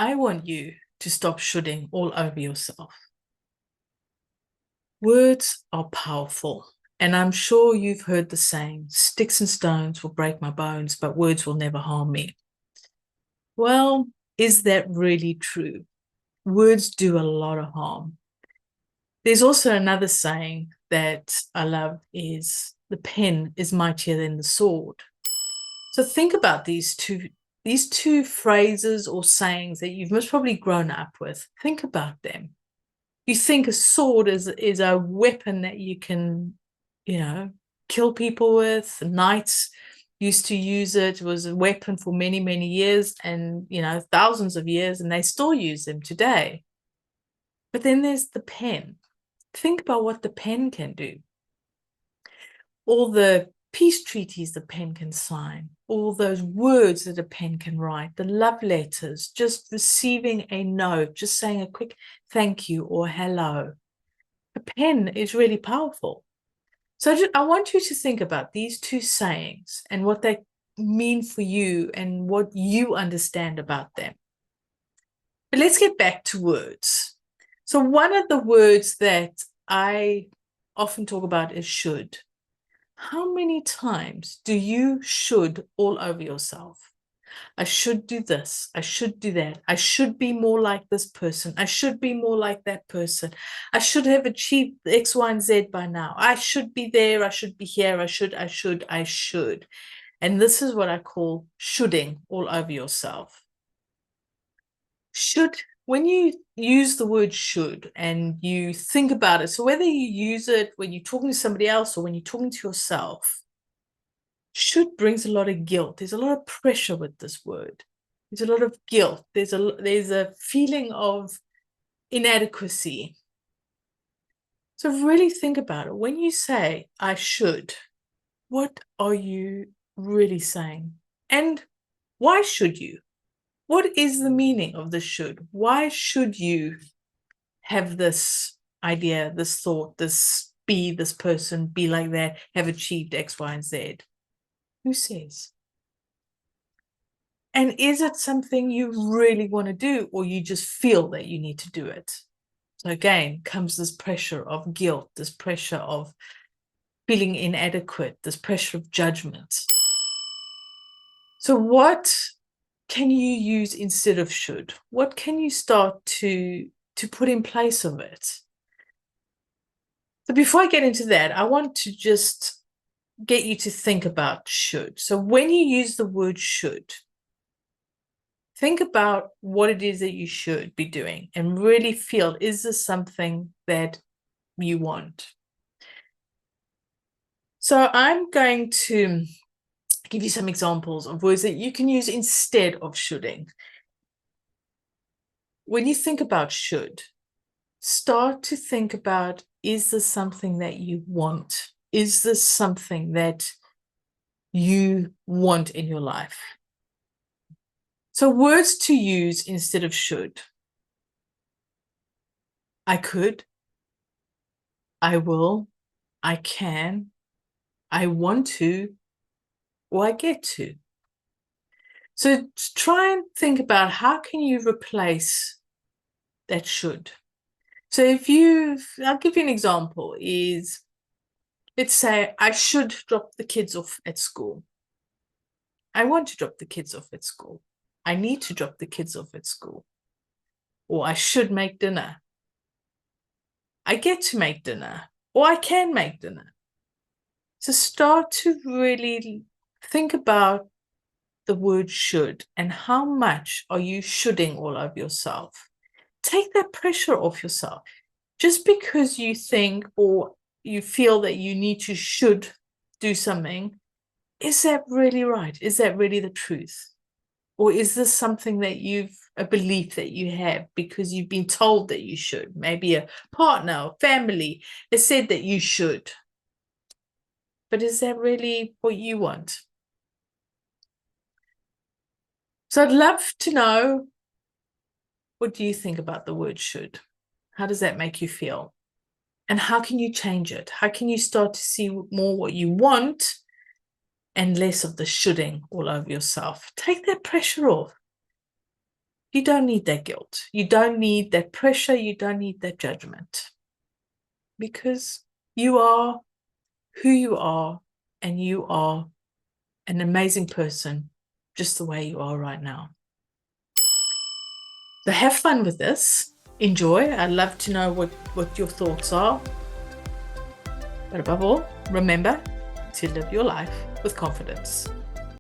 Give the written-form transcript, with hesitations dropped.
I want you to stop shoulding all over yourself. Words are powerful, and I'm sure you've heard the saying, sticks and stones will break my bones, but words will never harm me. Well, is that really true? Words do a lot of harm. There's also another saying that I love is the pen is mightier than the sword. So think about these two phrases or sayings that you've most probably grown up with. Think about them. You think a sword is a weapon that you can, kill people with. Knights used to use it. It was a weapon for many, many years and, thousands of years, and they still use them today. But then there's the pen. Think about what the pen can do. All the peace treaties the pen can sign, all those words that a pen can write, the love letters, just receiving a note, just saying a quick thank you or hello. A pen is really powerful. So I want you to think about these two sayings and what they mean for you and what you understand about them. But let's get back to words. So one of the words that I often talk about is should. How many times do you should all over yourself? I should do this. I should do that. I should be more like this person. I should be more like that person. I should have achieved X, Y, and Z by now. I should be there. I should be here. I should. And this is what I call shoulding all over yourself. Should, when you use the word should and you think about it, so whether you use it when you're talking to somebody else or when you're talking to yourself, should brings a lot of guilt. There's a lot of pressure with this word. There's a lot of guilt. There's a feeling of inadequacy. So really think about it. When you say I should, what are you really saying? And why should you? What is the meaning of the should? Why should you have this idea, this thought, this person, be like that, have achieved X, Y, and Z? Who says? And is it something you really want to do, or you just feel that you need to do it? So again, comes this pressure of guilt, this pressure of feeling inadequate, this pressure of judgment. So what can you use instead of should? What can you start to put in place of it? So before I get into that, I want to just get you to think about should. So when you use the word should, think about what it is that you should be doing and really feel, is this something that you want? So I'm going to give you some examples of words that you can use instead of shoulding. When you think about should, start to think about, is this something that you want? Is this something that you want in your life? So words to use instead of should. I could, I will, I can, I want to, or I get to. So try and think about how can you replace that should. So I'll give you an example is, let's say I should drop the kids off at school. I want to drop the kids off at school. I need to drop the kids off at school. Or I should make dinner. I get to make dinner. Or I can make dinner. So start to really think about the word should and how much are you shoulding all over yourself. Take that pressure off yourself. Just because you think or you feel that you need to should do something, is that really right? Is that really the truth? Or is this something that a belief that you have because you've been told that you should? Maybe a partner or family has said that you should. But is that really what you want? So I'd love to know, what do you think about the word should? How does that make you feel? And how can you change it? How can you start to see more what you want and less of the shoulding all over yourself? Take that pressure off. You don't need that guilt. You don't need that pressure. You don't need that judgment. Because you are who you are, and you are an amazing person just the way you are right now. So have fun with this. Enjoy. I'd love to know what your thoughts are. But above all, remember to live your life with confidence.